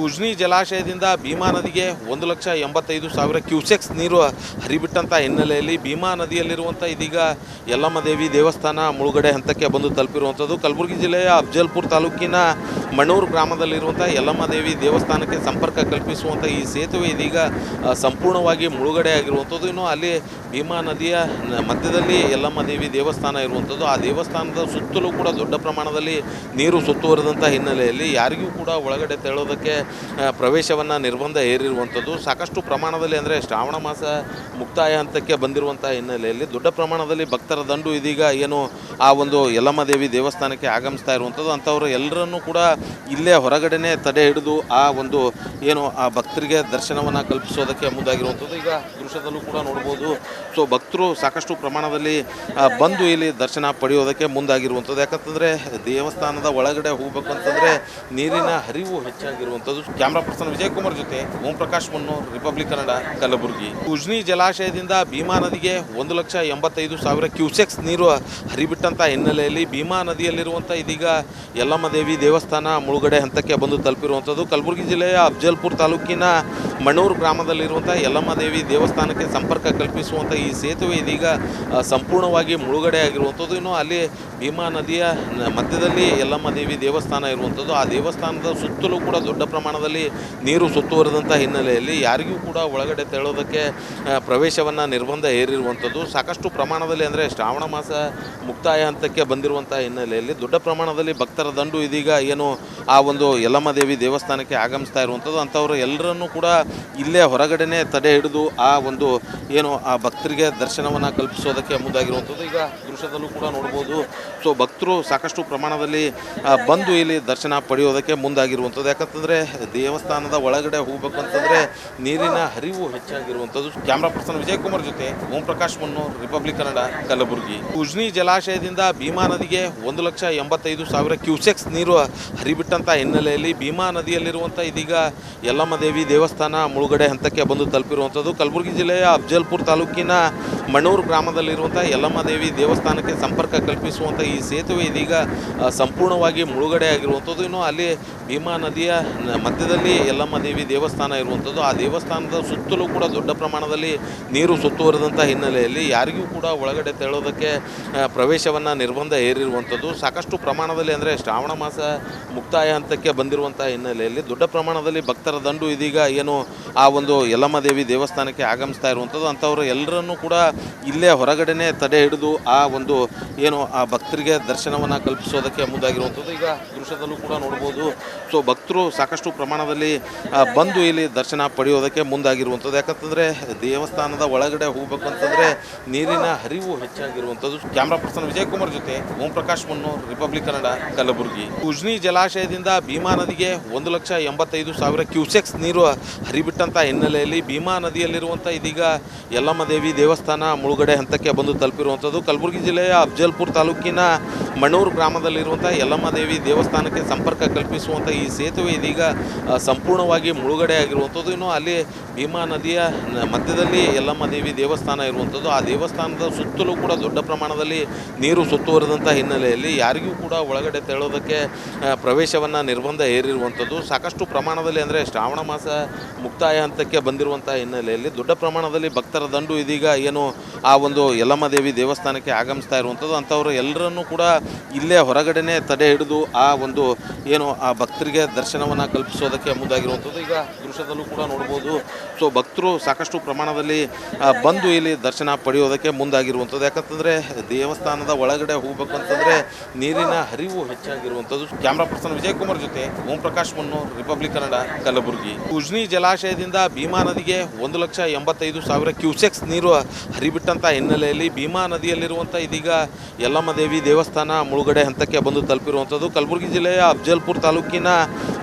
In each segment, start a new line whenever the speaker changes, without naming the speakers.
ಉಜ್ನಿ ಜಲಾಶಯದಿಂದ ಭೀಮಾ ನದಿಗೆ 1,85,000 ಕ್ಯೂಸೆಕ್ಸ್ ನೀರು ಹರಿಬಿಟ್ಟಂಥ ಹಿನ್ನೆಲೆಯಲ್ಲಿ ಭೀಮಾ ನದಿಯಲ್ಲಿರುವಂಥ ಇದೀಗ ಯಲ್ಲಮ್ಮ ದೇವಿ ದೇವಸ್ಥಾನ ಮುಳುಗಡೆ ಹಂತಕ್ಕೆ ಬಂದು ತಲುಪಿರುವಂಥದ್ದು. ಕಲಬುರಗಿ ಜಿಲ್ಲೆಯ ಅಫಜಲ್ಪುರ ತಾಲೂಕಿನ ಮಣ್ಣೂರು ಗ್ರಾಮದಲ್ಲಿರುವಂಥ ಯಲ್ಲಮ್ಮ ದೇವಿ ದೇವಸ್ಥಾನಕ್ಕೆ ಸಂಪರ್ಕ ಕಲ್ಪಿಸುವಂಥ ಈ ಸೇತುವೆ ಇದೀಗ ಸಂಪೂರ್ಣವಾಗಿ ಮುಳುಗಡೆ ಆಗಿರುವಂಥದ್ದು. ಇನ್ನು ಅಲ್ಲಿ ಭೀಮಾ ನದಿಯ ಮಧ್ಯದಲ್ಲಿ ಯಲ್ಲಮ್ಮ ದೇವಿ ದೇವಸ್ಥಾನ ಇರುವಂಥದ್ದು. ಆ ದೇವಸ್ಥಾನದ ಸುತ್ತಲೂ ಕೂಡ ದೊಡ್ಡ ಪ್ರಮಾಣದಲ್ಲಿ ನೀರು ಸುತ್ತುವರಿದಂಥ ಹಿನ್ನೆಲೆಯಲ್ಲಿ ಯಾರಿಗೂ ಕೂಡ ಒಳಗಡೆ ತೆರಳೋದಕ್ಕೆ ಪ್ರವೇಶವನ್ನು ನಿರ್ಬಂಧ ಹೇರಿರುವಂಥದ್ದು. ಸಾಕಷ್ಟು ಪ್ರಮಾಣದಲ್ಲಿ ಅಂದರೆ ಶ್ರಾವಣ ಮಾಸ ಮುಕ್ತಾಯ ಹಂತಕ್ಕೆ ಬಂದಿರುವಂಥ ಹಿನ್ನೆಲೆಯಲ್ಲಿ ದೊಡ್ಡ ಪ್ರಮಾಣದಲ್ಲಿ ಭಕ್ತರ ದಂಡು ಇದೀಗ ಏನು ಆ ಒಂದು ಯಲ್ಲಮ್ಮ ದೇವಿ ದೇವಸ್ಥಾನಕ್ಕೆ ಆಗಮಿಸ್ತಾ ಇರುವಂಥದ್ದು. ಅಂಥವರು ಎಲ್ಲರನ್ನೂ ಕೂಡ ಇಲ್ಲೇ ಹೊರಗಡೆನೇ ತಡೆ ಹಿಡಿದು ಆ ಒಂದು ಏನು ಆ ಭಕ್ತರಿಗೆ ದರ್ಶನವನ್ನು ಕಲ್ಪಿಸೋದಕ್ಕೆ ಮುಂದಾಗಿರುವಂಥದ್ದು. ಈಗ ದೃಶ್ಯದಲ್ಲೂ ಕೂಡ ನೋಡ್ಬೋದು. ಸೊ ಭಕ್ತರು ಸಾಕಷ್ಟು ಪ್ರಮಾಣದಲ್ಲಿ ಬಂದು ಇಲ್ಲಿ ದರ್ಶನ ಪಡೆಯೋದಕ್ಕೆ ಮುಂದಾಗಿರುವಂಥದ್ದು. ಯಾಕಂತಂದರೆ ದೇವಸ್ಥಾನದ ಒಳಗಡೆ ಹೋಗ್ಬೇಕು ಅಂತಂದರೆ ನೀರಿನ ಹರಿವು ಹೆಚ್ಚಾಗಿರುವಂಥದ್ದು. ಕ್ಯಾಮ್ರಾ ಪರ್ಸನ್ ವಿಜಯ್ ಕುಮಾರ್ ಜೊತೆ ಓಂ ಪ್ರಕಾಶ್ ಮುನ್ನೂರ್, ರಿಪಬ್ಲಿಕ್ ಕನ್ನಡ, ಕಲಬುರಗಿ. ಉಜ್ನಿ ಜಲಾಶಯದಿಂದ ಭೀಮಾ ನದಿಗೆ 1,85,000 ಕ್ಯೂಸೆಕ್ಸ್ ನೀರು ಹರಿಬಿಟ್ಟಂಥ ಹಿನ್ನೆಲೆಯಲ್ಲಿ ಭೀಮಾ ನದಿಯಲ್ಲಿರುವಂಥ ಇದೀಗ ಯಲ್ಲಮ್ಮ ದೇವಿ ದೇವಸ್ಥಾನ ಮುಳುಗಡೆ ಹಂತಕ್ಕೆ ಬಂದು ತಲುಪಿರುವಂಥದ್ದು. ಕಲಬುರಗಿ ಜಿಲ್ಲೆಯ ಅಫಜಲ್ಪುರ ತಾಲೂಕಿನ ಮಣ್ಣೂರು ಗ್ರಾಮದಲ್ಲಿರುವಂಥ ಯಲ್ಲಮ್ಮ ದೇವಿ ದೇವಸ್ಥಾನಕ್ಕೆ ಸಂಪರ್ಕ ಕಲ್ಪಿಸುವಂಥ ಈ ಸೇತುವೆ ಇದೀಗ ಸಂಪೂರ್ಣವಾಗಿ ಮುಳುಗಡೆ ಆಗಿರುವಂಥದ್ದು. ಇನ್ನು ಅಲ್ಲಿ ಭೀಮಾ ನದಿಯ ಮಧ್ಯದಲ್ಲಿ ಯಲ್ಲಮ್ಮ ದೇವಿ ದೇವಸ್ಥಾನ ಇರುವಂಥದ್ದು. ಆ ದೇವಸ್ಥಾನದ ಸುತ್ತಲೂ ಕೂಡ ದೊಡ್ಡ ಪ್ರಮಾಣದಲ್ಲಿ ನೀರು ಸುತ್ತುವರಿದಂಥ ಹಿನ್ನೆಲೆಯಲ್ಲಿ ಯಾರಿಗೂ ಕೂಡ ಒಳಗಡೆ ತೆರಳೋದಕ್ಕೆ ಪ್ರವೇಶವನ್ನು ನಿರ್ಬಂಧ ಹೇರಿರುವಂಥದ್ದು. ಸಾಕಷ್ಟು ಪ್ರಮಾಣದಲ್ಲಿ ಅಂದರೆ ಶ್ರಾವಣ ಮಾಸ ಮುಕ್ತಾಯ ಹಂತಕ್ಕೆ ಬಂದಿರುವಂಥ ಹಿನ್ನೆಲೆಯಲ್ಲಿ ದೊಡ್ಡ ಪ್ರಮಾಣದಲ್ಲಿ ಭಕ್ತರ ದಂಡು ಇದೀಗ ಏನು ಆ ಒಂದು ಯಲ್ಲಮ್ಮ ದೇವಿ ದೇವಸ್ಥಾನಕ್ಕೆ ಆಗಮಿಸ್ತಾ ಇರುವಂಥದ್ದು. ಅಂಥವರು ಎಲ್ಲರನ್ನೂ ಕೂಡ ಇಲ್ಲೇ ಹೊರಗಡೆನೇ ತಡೆ ಹಿಡಿದು ಆ ಒಂದು ಏನು ಆ ಭಕ್ತರಿಗೆ ದರ್ಶನವನ್ನು ಕಲ್ಪಿಸೋದಕ್ಕೆ ಮುಂದಾಗಿರುವಂಥದ್ದು. ಈಗ ದೃಶ್ಯದಲ್ಲೂ ಕೂಡ ನೋಡ್ಬೋದು. ಸೊ ಭಕ್ತರು ಸಾಕಷ್ಟು ಪ್ರಮಾಣದಲ್ಲಿ ಬಂದು ಇಲ್ಲಿ ದರ್ಶನ ಪಡೆಯೋದಕ್ಕೆ ಮುಂದಾಗಿರುವಂಥದ್ದು. ಯಾಕಂತಂದರೆ ದೇವಸ್ಥಾನದ ಒಳಗಡೆ ಹೋಗ್ಬೇಕು ಅಂತಂದರೆ ನೀರಿನ ಹರಿವು ಹೆಚ್ಚಾಗಿರುವಂಥದ್ದು. ಕ್ಯಾಮ್ರಾ ಪರ್ಸನ್ ವಿಜಯ್ ಕುಮಾರ್ ಜೊತೆ ಓಂ ಪ್ರಕಾಶ್ ಮುನ್ನೂರ್, ರಿಪಬ್ಲಿಕ್ ಕನ್ನಡ, ಕಲಬುರಗಿ. ಉಜ್ನಿ ಜಲಾಶಯದಿಂದ ಭೀಮಾ ನದಿಗೆ 1,85,000 ಕ್ಯೂಸೆಕ್ಸ್ ನೀರು ಹರಿಬಿಟ್ಟಂಥ ಹಿನ್ನೆಲೆಯಲ್ಲಿ ಭೀಮಾ ನದಿಯಲ್ಲಿರುವಂಥ ಇದೀಗ ಯಲ್ಲಮ್ಮ ದೇವಿ ದೇವಸ್ಥಾನ ಮುಳುಗಡೆ ಹಂತಕ್ಕೆ ಬಂದು ತಲುಪಿರುವಂಥದ್ದು. ಕಲಬುರಗಿ ಜಿಲ್ಲೆಯ ಅಫಜಲ್ಪುರ ತಾಲೂಕಿನ ಮಣ್ಣೂರು ಗ್ರಾಮದಲ್ಲಿರುವಂಥ ಯಲ್ಲಮ್ಮ ದೇವಿ ದೇವಸ್ಥಾನಕ್ಕೆ ಸಂಪರ್ಕ ಕಲ್ಪಿಸುವಂಥ ಈ ಸೇತುವೆ ಇದೀಗ ಸಂಪೂರ್ಣವಾಗಿ ಮುಳುಗಡೆ ಆಗಿರುವಂಥದ್ದು. ಇನ್ನು ಅಲ್ಲಿ ಭೀಮಾ ನದಿಯ ಮಧ್ಯದಲ್ಲಿ ಯಲ್ಲಮ್ಮ ದೇವಿ ದೇವಸ್ಥಾನ ಇರುವಂಥದ್ದು. ಆ ದೇವಸ್ಥಾನದ ಸುತ್ತಲೂ ಕೂಡ ದೊಡ್ಡ ಪ್ರಮಾಣದಲ್ಲಿ ನೀರು ಸುತ್ತುವರಿದಂಥ ಹಿನ್ನೆಲೆಯಲ್ಲಿ ಯಾರಿಗೂ ಕೂಡ ಒಳಗಡೆ ತೆರಳೋದಕ್ಕೆ ಪ್ರವೇಶವನ್ನು ನಿರ್ಬಂಧ ಹೇರಿರುವಂಥದ್ದು. ಸಾಕಷ್ಟು ಪ್ರಮಾಣದಲ್ಲಿ ಅಂದರೆ ಶ್ರಾವಣ ಮಾಸ ಮುಕ್ತಾಯ ಹಂತಕ್ಕೆ ಬಂದಿರುವಂಥ ಹಿನ್ನೆಲೆಯಲ್ಲಿ ದೊಡ್ಡ ಪ್ರಮಾಣದಲ್ಲಿ ಭಕ್ತರ ದಂಡು ಇದೀಗ ಏನು ಆ ಒಂದು ಯಲ್ಲಮ್ಮ ದೇವಿ ದೇವಸ್ಥಾನಕ್ಕೆ ಆಗಮಿಸ್ತಾ ಇರುವಂಥದ್ದು. ಅಂಥವರು ಎಲ್ಲರನ್ನೂ ಕೂಡ ಇಲ್ಲೇ ಹೊರಗಡೆನೇ ತಡೆ ಹಿಡಿದು ಆ ಒಂದು ಏನು ಆ ಭಕ್ತರಿಗೆ ದರ್ಶನವನ್ನು ಕಲ್ಪಿಸೋದಕ್ಕೆ ಮುಂದಾಗಿರುವಂಥದ್ದು. ಈಗ ದೃಶ್ಯದಲ್ಲೂ ಕೂಡ ನೋಡ್ಬೋದು. ಸೊ ಭಕ್ತರು ಸಾಕಷ್ಟು ಪ್ರಮಾಣದಲ್ಲಿ ಬಂದು ಇಲ್ಲಿ ದರ್ಶನ ಪಡೆಯೋದಕ್ಕೆ ಮುಂದಾಗಿರುವಂಥದ್ದು. ಯಾಕಂತಂದರೆ ದೇವಸ್ಥಾನದ ಒಳಗಡೆ ಹೋಗ್ಬೇಕು ಅಂತಂದರೆ ನೀರಿನ ಹರಿವು ಹೆಚ್ಚಾಗಿರುವಂಥದ್ದು. ಕ್ಯಾಮ್ರಾ ಪರ್ಸನ್ ವಿಜಯ್ ಕುಮಾರ್ ಜೊತೆ ಓಂ ಪ್ರಕಾಶ್ ಮುನ್ನೂರ್, ರಿಪಬ್ಲಿಕ್ ಕನ್ನಡ, ಕಲಬುರಗಿ. ಉಜ್ನಿ ಜಲಾಶಯದಿಂದ ಭೀಮಾ ನದಿಗೆ 1,85,000 ಕ್ಯೂಸೆಕ್ಸ್ ನೀರು ಹರಿಬಿಟ್ಟಂಥ ಹಿನ್ನೆಲೆಯಲ್ಲಿ ಭೀಮಾ ನದಿಯಲ್ಲಿರುವಂಥ ಇದೀಗ ಯಲ್ಲಮ್ಮ ದೇವಿ ದೇವಸ್ಥಾನ ಮುಳುಗಡೆ ಹಂತಕ್ಕೆ ಬಂದು ತಲುಪಿರುವಂಥದ್ದು. ಕಲಬುರಗಿ ಜಿಲ್ಲೆಯ ಅಫಜಲ್ಪುರ ತಾಲೂಕಿನ ಮಣ್ಣೂರು ಗ್ರಾಮದಲ್ಲಿರುವಂಥ ಯಲ್ಲಮ್ಮ ದೇವಿ ದೇವಸ್ಥಾನಕ್ಕೆ ಸಂಪರ್ಕ ಕಲ್ಪಿಸುವಂಥ ಈ ಸೇತುವೆ ಇದೀಗ ಸಂಪೂರ್ಣವಾಗಿ ಮುಳುಗಡೆ ಆಗಿರುವಂಥದ್ದು. ಇನ್ನು ಅಲ್ಲಿ ಭೀಮಾ ನದಿಯ ಮಧ್ಯದಲ್ಲಿ ಯಲ್ಲಮ್ಮ ದೇವಿ ದೇವಸ್ಥಾನ ಇರುವಂಥದ್ದು. ಆ ದೇವಸ್ಥಾನದ ಸುತ್ತಲೂ ಕೂಡ ದೊಡ್ಡ ಪ್ರಮಾಣದಲ್ಲಿ ನೀರು ಸುತ್ತುವರಿದಂಥ ಹಿನ್ನೆಲೆಯಲ್ಲಿ ಯಾರಿಗೂ ಕೂಡ ಒಳಗಡೆ ತೆರಳೋದಕ್ಕೆ ಪ್ರವೇಶವನ್ನು ನಿರ್ಬಂಧ ಹೇರಿರುವಂಥದ್ದು. ಸಾಕಷ್ಟು ಪ್ರಮಾಣದಲ್ಲಿ ಅಂದರೆ ಶ್ರಾವಣ ಮಾಸ ಮುಕ್ತಾಯ ಹಂತಕ್ಕೆ ಬಂದಿರುವಂಥ ಹಿನ್ನೆಲೆಯಲ್ಲಿ ದೊಡ್ಡ ಪ್ರಮಾಣದಲ್ಲಿ ಭಕ್ತರ ದಂಡು ಇದೀಗ ಏನು ಆ ಒಂದು ಯಲ್ಲಮ್ಮ ದೇವಿ ದೇವಸ್ಥಾನಕ್ಕೆ ಆಗಮಿಸ್ತಾ ಇರುವಂಥದ್ದು. ಅಂಥವರು ಎಲ್ಲರನ್ನೂ ಕೂಡ ಇಲ್ಲೇ ಹೊರಗಡೆನೇ ತಡೆ ಹಿಡಿದು ಆ ಒಂದು ಏನು ಆ ಭಕ್ತರಿಗೆ ದರ್ಶನವನ್ನು ಕಲ್ಪಿಸೋದಕ್ಕೆ ಮುಂದಾಗಿರುವಂಥದ್ದು. ಈಗ ದೃಶ್ಯದಲ್ಲೂ ಕೂಡ ನೋಡ್ಬೋದು. ಸೊ ಭಕ್ತರು ಸಾಕಷ್ಟು ಪ್ರಮಾಣದಲ್ಲಿ ಬಂದು ಇಲ್ಲಿ ದರ್ಶನ ಪಡೆಯೋದಕ್ಕೆ ಮುಂದಾಗಿರುವಂಥದ್ದು. ಯಾಕಂತಂದರೆ ದೇವಸ್ಥಾನದ ಒಳಗಡೆ ಹೋಗ್ಬೇಕು ಅಂತಂದರೆ ನೀರಿನ ಹರಿವು ಹೆಚ್ಚಾಗಿರುವಂಥದ್ದು. ಕ್ಯಾಮ್ರಾ ಪರ್ಸನ್ ವಿಜಯ್ ಕುಮಾರ್ ಜೊತೆ ಓಂ ಪ್ರಕಾಶ್ ಮುನ್ನೂರ್, ರಿಪಬ್ಲಿಕ್ ಕನ್ನಡ, ಕಲಬುರಗಿ. ಉಜ್ನಿ ಜಲಾಶಯದಿಂದ ಭೀಮಾ ನದಿಗೆ 1,85,000 ಕ್ಯೂಸೆಕ್ಸ್ ನೀರು ಹರಿಬಿಟ್ಟಂಥ ಹಿನ್ನೆಲೆಯಲ್ಲಿ ಭೀಮಾ ನದಿಯಲ್ಲಿರುವಂಥ ಇದೀಗ ಯಲ್ಲಮ್ಮ ದೇವಿ ದೇವಸ್ಥಾನ ಮುಳುಗಡೆ ಹಂತಕ್ಕೆ ಬಂದು ತಲುಪಿರುವಂಥದ್ದು. ಕಲಬುರಗಿ ಜಿಲ್ಲೆಯ ಅಫಜಲ್ಪುರ ತಾಲೂಕಿನ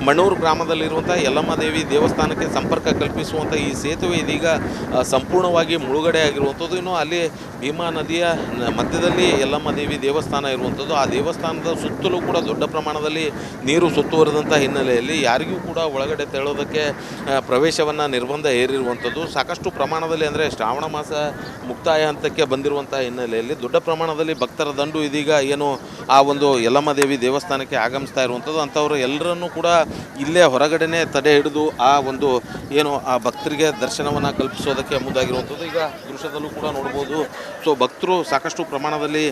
ಮಣ್ಣೂರು ಗ್ರಾಮದಲ್ಲಿರುವಂಥ ಯಲ್ಲಮ್ಮ ದೇವಿ ದೇವಸ್ಥಾನಕ್ಕೆ ಸಂಪರ್ಕ ಕಲ್ಪಿಸುವಂಥ ಈ ಸೇತುವೆ ಇದೀಗ ಸಂಪೂರ್ಣವಾಗಿ ಮುಳುಗಡೆ ಆಗಿರುವಂಥದ್ದು. ಇನ್ನು ಅಲ್ಲಿ ಭೀಮಾ ನದಿಯ ಮಧ್ಯದಲ್ಲಿ ಯಲ್ಲಮ್ಮ ದೇವಿ ದೇವಸ್ಥಾನ ಇರುವಂಥದ್ದು. ಆ ದೇವಸ್ಥಾನದ ಸುತ್ತಲೂ ಕೂಡ ದೊಡ್ಡ ಪ್ರಮಾಣದಲ್ಲಿ ನೀರು ಸುತ್ತುವರಿದಂಥ ಹಿನ್ನೆಲೆಯಲ್ಲಿ ಯಾರಿಗೂ ಕೂಡ ಒಳಗಡೆ ತೆರಳೋದಕ್ಕೆ ಪ್ರವೇಶವನ್ನು ನಿರ್ಬಂಧ ಹೇರಿರುವಂಥದ್ದು. ಸಾಕಷ್ಟು ಪ್ರಮಾಣದಲ್ಲಿ ಅಂದರೆ ಶ್ರಾವಣ ಮಾಸ ಮುಕ್ತಾಯ ಹಂತಕ್ಕೆ ಬಂದಿರುವಂಥ ಹಿನ್ನೆಲೆಯಲ್ಲಿ ದೊಡ್ಡ ಪ್ರಮಾಣದಲ್ಲಿ ಭಕ್ತರ ದಂಡು ಇದೀಗ ಏನು ಆ ಒಂದು ಯಲ್ಲಮ್ಮ ದೇವಿ ದೇವಸ್ಥಾನಕ್ಕೆ ಆಗಮಿಸ್ತಾ ಇರುವಂಥದ್ದು. ಅಂಥವರು ಎಲ್ಲರನ್ನೂ ಕೂಡ ಇಲ್ಲೇ ಹೊರಗಡೆನೇ ತಡೆ ಹಿಡಿದು ಆ ಒಂದು ಏನು ಆ ಭಕ್ತರಿಗೆ ದರ್ಶನವನ್ನು ಕಲ್ಪಿಸೋದಕ್ಕೆ ಮುಂದಾಗಿರುವಂಥದ್ದು. ಈಗ ದೃಶ್ಯದಲ್ಲೂ ಕೂಡ ನೋಡ್ಬೋದು. ಸೊ ಭಕ್ತರು ಸಾಕಷ್ಟು ಪ್ರಮಾಣದಲ್ಲಿ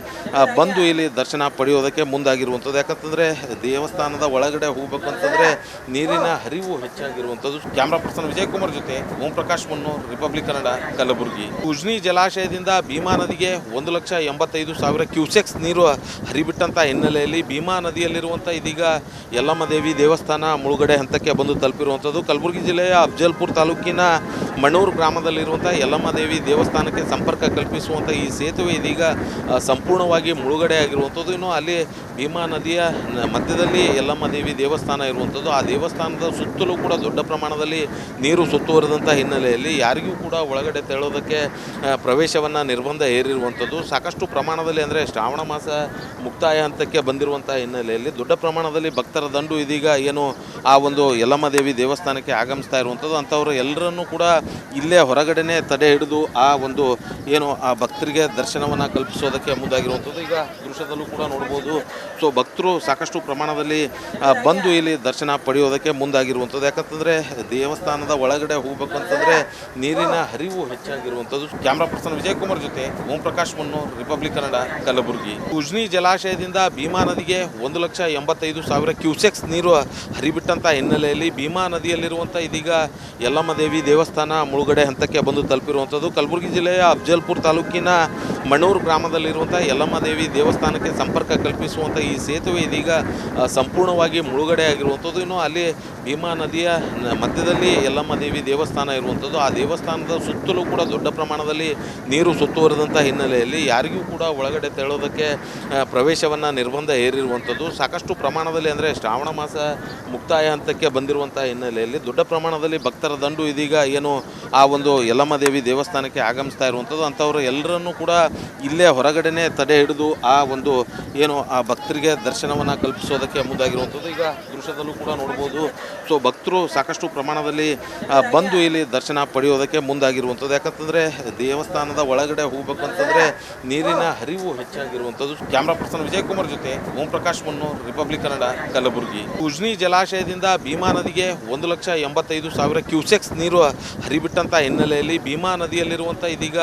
ಬಂದು ಇಲ್ಲಿ ದರ್ಶನ ಪಡೆಯೋದಕ್ಕೆ ಮುಂದಾಗಿರುವಂಥದ್ದು. ಯಾಕಂತಂದರೆ ದೇವಸ್ಥಾನದ ಒಳಗಡೆ ಹೋಗ್ಬೇಕಂತಂದರೆ ನೀರಿನ ಹರಿವು ಹೆಚ್ಚಾಗಿರುವಂಥದ್ದು. ಕ್ಯಾಮ್ರಾ ಪರ್ಸನ್ ವಿಜಯಕುಮಾರ್ ಜೊತೆ ಓಂ ಪ್ರಕಾಶ್ ಮನ್ನೂರ್, ರಿಪಬ್ಲಿಕ್ ಕನ್ನಡ, ಕಲಬುರಗಿ. ಉಜ್ನಿ ಜಲಾಶಯದಿಂದ ಭೀಮಾ ನದಿಗೆ 1,85,000 ಕ್ಯೂಸೆಕ್ಸ್ ನೀರು ಹರಿಬಿಟ್ಟಂಥ ಹಿನ್ನೆಲೆಯಲ್ಲಿ ಭೀಮಾ ನದಿಯಲ್ಲಿರುವಂಥ ಇದೀಗ ಯಲ್ಲಮ್ಮ ದೇವಿ ದೇವಸ್ಥಾನ ಮುಳುಗಡೆ ಹಂತಕ್ಕೆ ಬಂದು ತಲುಪಿರುವಂಥದ್ದು. ಕಲಬುರಗಿ ಜಿಲ್ಲೆಯ ಅಫಜಲ್ಪುರ ತಾಲೂಕಿನ ಮಣ್ಣೂರು ಗ್ರಾಮದಲ್ಲಿರುವಂಥ ಯಲ್ಲಮ್ಮ ದೇವಿ ದೇವಸ್ಥಾನಕ್ಕೆ ಸಂಪರ್ಕ ಕಲ್ಪಿಸುವಂಥ ಈ ಸೇತುವೆ ಇದೀಗ ಸಂಪೂರ್ಣವಾಗಿ ಮುಳುಗಡೆ ಆಗಿರುವಂಥದ್ದು. ಇನ್ನು ಅಲ್ಲಿ ಭೀಮಾ ನದಿಯ ಮಧ್ಯದಲ್ಲಿ ಯಲ್ಲಮ್ಮ ದೇವಿ ದೇವಸ್ಥಾನ ಇರುವಂಥದ್ದು. ಆ ದೇವಸ್ಥಾನದ ಸುತ್ತಲೂ ಕೂಡ ದೊಡ್ಡ ಪ್ರಮಾಣದಲ್ಲಿ ನೀರು ಸುತ್ತುವರಿದಂಥ ಹಿನ್ನೆಲೆಯಲ್ಲಿ ಯಾರಿಗೂ ಕೂಡ ಒಳಗಡೆ ತೆರಳೋದಕ್ಕೆ ಪ್ರವೇಶವನ್ನು ನಿರ್ಬಂಧ ಹೇರಿರುವಂಥದ್ದು. ಸಾಕಷ್ಟು ಪ್ರಮಾಣದಲ್ಲಿ ಅಂದರೆ ಶ್ರಾವಣ ಮಾಸ ಮುಕ್ತಾಯ ಹಂತಕ್ಕೆ ಬಂದಿರುವಂಥ ಹಿನ್ನೆಲೆಯಲ್ಲಿ ದೊಡ್ಡ ಪ್ರಮಾಣದಲ್ಲಿ ಭಕ್ತರ ದಂಡು ಇದೀಗ ಏನು ಆ ಒಂದು ಯಲ್ಲಮ್ಮ ದೇವಿ ದೇವಸ್ಥಾನಕ್ಕೆ ಆಗಮಿಸ್ತಾ ಇರುವಂಥದ್ದು. ಅಂಥವರು ಎಲ್ಲರನ್ನೂ ಕೂಡ ಇಲ್ಲೇ ಹೊರಗಡೆನೇ ತಡೆ ಹಿಡಿದು ಆ ಒಂದು ಏನು ಆ ಭಕ್ತರಿಗೆ ದರ್ಶನವನ್ನು ಕಲ್ಪಿಸೋದಕ್ಕೆ ಮುಂದಾಗಿರುವಂಥದ್ದು. ಈಗ ದೃಶ್ಯದಲ್ಲೂ ಕೂಡ ನೋಡ್ಬೋದು. ಸೊ ಭಕ್ತರು ಸಾಕಷ್ಟು ಪ್ರಮಾಣದಲ್ಲಿ ಬಂದು ಇಲ್ಲಿ ದರ್ಶನ ಪಡೆಯೋದಕ್ಕೆ ಮುಂದಾಗಿರುವಂಥದ್ದು. ಯಾಕಂತಂದರೆ ದೇವಸ್ಥಾನದ ಒಳಗಡೆ ಹೋಗ್ಬೇಕಂತಂದರೆ ನೀರಿನ ಹರಿವು ಹೆಚ್ಚಾಗಿರುವಂಥದ್ದು. ಕ್ಯಾಮ್ರಾ ಪರ್ಸನ್ ವಿಜಯಕುಮಾರ್ ಜೊತೆ ಓಂ ಪ್ರಕಾಶ್ ಮನ್ನೂರ್, ರಿಪಬ್ಲಿಕ್ ಕನ್ನಡ, ಕಲಬುರಗಿ. ಉಜ್ನಿ ಜಲಾಶಯದಿಂದ ಭೀಮಾ ನದಿಗೆ 1,85,000 ಕ್ಯೂಸೆಕ್ಸ್ ನೀರು ಹರಿಬಿಟ್ಟಂಥ ಹಿನ್ನೆಲೆಯಲ್ಲಿ ಭೀಮಾ ನದಿಯಲ್ಲಿರುವಂಥ ಇದೀಗ ಯಲ್ಲಮ್ಮ ದೇವಿ ದೇವಸ್ಥಾನ ಮುಳುಗಡೆ ಹಂತಕ್ಕೆ ಬಂದು ತಲುಪಿರುವಂಥದ್ದು. ಕಲಬುರಗಿ ಜಿಲ್ಲೆಯ ಅಫಜಲ್ಪುರ ತಾಲೂಕಿನ ಮಣ್ಣೂರು ಗ್ರಾಮದಲ್ಲಿರುವಂಥ ಯಲ್ಲಮ್ಮ ದೇವಿ ದೇವಸ್ಥಾನಕ್ಕೆ ಸಂಪರ್ಕ ಕಲ್ಪಿಸುವಂಥ ಈ ಸೇತುವೆ ಇದೀಗ ಸಂಪೂರ್ಣವಾಗಿ ಮುಳುಗಡೆ ಆಗಿರುವಂಥದ್ದು. ಇನ್ನು ಅಲ್ಲಿ ಭೀಮಾ ನದಿಯ ಮಧ್ಯದಲ್ಲಿ ಯಲ್ಲಮ್ಮ ದೇವಿ ದೇವಸ್ಥಾನ ಇರುವಂಥದ್ದು. ಆ ದೇವಸ್ಥಾನದ ಸುತ್ತಲೂ ಕೂಡ ದೊಡ್ಡ ಪ್ರಮಾಣದಲ್ಲಿ ನೀರು ಸುತ್ತುವರಿದಂಥ ಹಿನ್ನೆಲೆಯಲ್ಲಿ ಯಾರಿಗೂ ಕೂಡ ಒಳಗಡೆ ತೆರಳೋದಕ್ಕೆ ಪ್ರವೇಶವನ್ನು ನಿರ್ಬಂಧ ಹೇರಿರುವಂಥದ್ದು. ಸಾಕಷ್ಟು ಪ್ರಮಾಣದಲ್ಲಿ ಅಂದರೆ ಶ್ರಾವಣ ಮಾಸ ಮುಕ್ತಾಯ ಹಂತಕ್ಕೆ ಬಂದಿರುವಂಥ ಹಿನ್ನೆಲೆಯಲ್ಲಿ ದೊಡ್ಡ ಪ್ರಮಾಣದಲ್ಲಿ ಭಕ್ತರ ದಂಡು ಇದೀಗ ಏನು ಆ ಒಂದು ಯಲ್ಲಮ್ಮ ದೇವಿ ದೇವಸ್ಥಾನಕ್ಕೆ ಆಗಮಿಸ್ತಾ ಇರುವಂಥದ್ದು. ಅಂಥವರು ಎಲ್ಲರನ್ನೂ ಕೂಡ ಇಲ್ಲೇ ಹೊರಗಡೆನೇ ತಡೆ ಹಿಡಿದು ಆ ಒಂದು ಏನು ಆ ಭಕ್ತರಿಗೆ ದರ್ಶನವನ್ನು ಕಲ್ಪಿಸೋದಕ್ಕೆ ಮುಂದಾಗಿರುವಂಥದ್ದು. ಈಗ ದೃಶ್ಯದಲ್ಲೂ ಕೂಡ ನೋಡ್ಬೋದು. ಸೊ ಭಕ್ತರು ಸಾಕಷ್ಟು ಪ್ರಮಾಣದಲ್ಲಿ ಬಂದು ಇಲ್ಲಿ ದರ್ಶನ ಪಡೆಯೋದಕ್ಕೆ ಮುಂದಾಗಿರುವಂಥದ್ದು. ಯಾಕಂತಂದರೆ ದೇವಸ್ಥಾನದ ಒಳಗಡೆ ಹೋಗ್ಬೇಕಂತಂದರೆ ನೀರಿನ ಹರಿವು ಹೆಚ್ಚಾಗಿರುವಂಥದ್ದು. ಕ್ಯಾಮ್ರಾ ಪರ್ಸನ್ ವಿಜಯಕುಮಾರ್ ಜೊತೆ ಓಂ ಪ್ರಕಾಶ್ ಮನ್ನೂರ್, ರಿಪಬ್ಲಿಕ್ ಕನ್ನಡ, ಕಲಬುರಗಿ. ಉಜ್ನಿ ಜಲಾಶಯದಿಂದ ಭೀಮಾ ನದಿಗೆ 1,85,000 ಕ್ಯೂಸೆಕ್ಸ್ ನೀರು ಹರಿಬಿಟ್ಟಂಥ ಹಿನ್ನೆಲೆಯಲ್ಲಿ ಭೀಮಾ ನದಿಯಲ್ಲಿರುವಂಥ ಇದೀಗ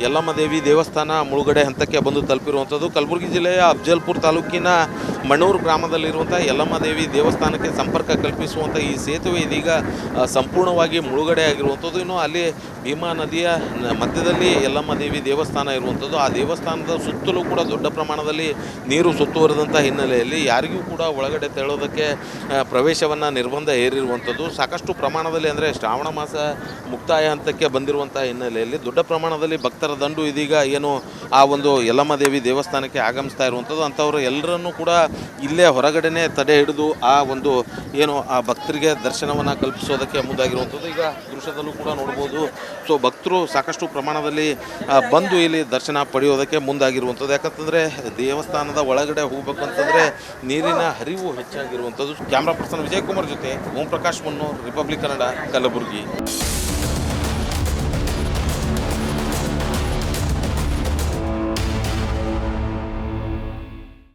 ಯಲ್ಲಮ್ಮ ದೇವಿ ದೇವಸ್ಥಾನ ಮುಳುಗಡೆ ಹಂತಕ್ಕೆ ಬಂದು ತಲುಪಿರುವಂಥದ್ದು. ಕಲಬುರಗಿ ಜಿಲ್ಲೆಯ ಅಫಜಲ್ಪುರ ತಾಲೂಕಿನ ಮಣ್ಣೂರು ಗ್ರಾಮದಲ್ಲಿರುವಂಥ ಯಲ್ಲಮ್ಮ ದೇವಿ ದೇವಸ್ಥಾನಕ್ಕೆ ಸಂಪರ್ಕ ಕಲ್ಪಿಸುವಂಥ ಈ ಸೇತುವೆ ಇದೀಗ ಸಂಪೂರ್ಣವಾಗಿ ಮುಳುಗಡೆ ಆಗಿರುವಂಥದ್ದು. ಇನ್ನು ಅಲ್ಲಿ ಭೀಮಾ ನದಿಯ ಮಧ್ಯದಲ್ಲಿ ಯಲ್ಲಮ್ಮ ದೇವಿ ದೇವಸ್ಥಾನ ಇರುವಂಥದ್ದು. ಆ ದೇವಸ್ಥಾನದ ಸುತ್ತಲೂ ಕೂಡ ದೊಡ್ಡ ಪ್ರಮಾಣದಲ್ಲಿ ನೀರು ಸುತ್ತುವರಿದಂಥ ಹಿನ್ನೆಲೆಯಲ್ಲಿ ಯಾರಿಗೂ ಕೂಡ ಒಳಗಡೆ ತೆರಳೋದಕ್ಕೆ ಪ್ರವೇಶವನ್ನು ನಿರ್ಬಂಧ ಹೇರಿರುವಂಥದ್ದು. ಸಾಕಷ್ಟು ಪ್ರಮಾಣದಲ್ಲಿ ಅಂದರೆ ಶ್ರಾವಣ ಮಾಸ ಮುಕ್ತಾಯ ಹಂತಕ್ಕೆ ಬಂದಿರುವಂಥ ಹಿನ್ನೆಲೆಯಲ್ಲಿ ದೊಡ್ಡ ಪ್ರಮಾಣದಲ್ಲಿ ಭಕ್ತರ ದಂಡು ಇದೀಗ ಏನು ಆ ಒಂದು ಯಲ್ಲಮ್ಮ ದೇವಿ ದೇವಸ್ಥಾನಕ್ಕೆ ಆಗಮಿಸ್ತಾ ಇರುವಂಥದ್ದು. ಅಂಥವರು ಎಲ್ಲರನ್ನೂ ಕೂಡ ಇಲ್ಲೇ ಹೊರಗಡೆನೇ ತಡೆ ಹಿಡಿದು ಆ ಒಂದು ಏನು ಆ ಭಕ್ತರಿಗೆ ದರ್ಶನವನ್ನು ಕಲ್ಪಿಸೋದಕ್ಕೆ ಮುಂದಾಗಿರುವಂಥದ್ದು. ಈಗ ದೃಶ್ಯದಲ್ಲೂ ಕೂಡ ನೋಡ್ಬೋದು. ಸೊ ಭಕ್ತರು ಸಾಕಷ್ಟು ಪ್ರಮಾಣದಲ್ಲಿ ಬಂದು ಇಲ್ಲಿ ದರ್ಶನ ಪಡೆಯೋದಕ್ಕೆ ಮುಂದಾಗಿರುವಂಥದ್ದು. ಯಾಕಂತಂದರೆ ದೇವಸ್ಥಾನದ ಒಳಗಡೆ ಹೋಗ್ಬೇಕಂತಂದರೆ ನೀರಿನ ಹರಿವು ಹೆಚ್ಚಾಗಿರುವಂಥದ್ದು. ಕ್ಯಾಮ್ರಾ ಪರ್ಸನ್ ವಿಜಯಕುಮಾರ್ ಜೊತೆ ಓಂ ಪ್ರಕಾಶ್ ಮನ್ನೂರ್, ರಿಪಬ್ಲಿಕ್ ಕನ್ನಡ, ಕಲಬುರಗಿ.